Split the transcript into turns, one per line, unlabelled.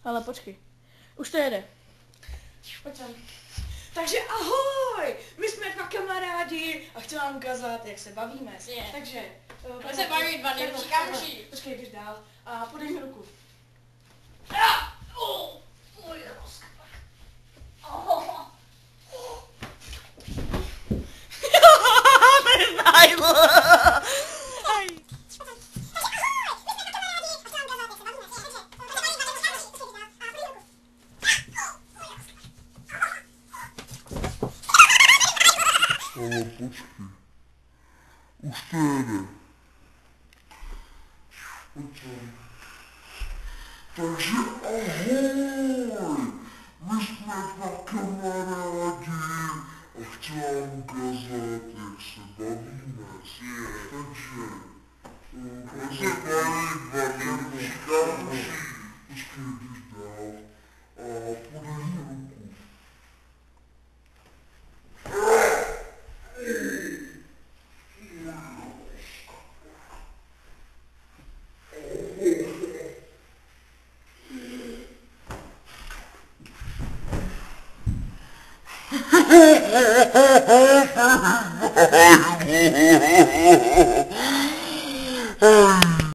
Ale počkej. Už to jede.
Pojď sem. Takže ahoj! My jsme dva kamarádi a chci vám ukázat, jak se bavíme.
Je.
Takže...
Pojď se baví dva nejlepší kámoši.
Počkej, běž dál a podej mi ruku.
Ale počkej. Už to jede. Takže ahoj! My jsme dva kamarádi a chci vám ukázat, jak se bavíme. Takže pojď se bavit dva nejlepší kámoši. Počkej, běž dál a podej mi ruku. Ha ha ha ha ha!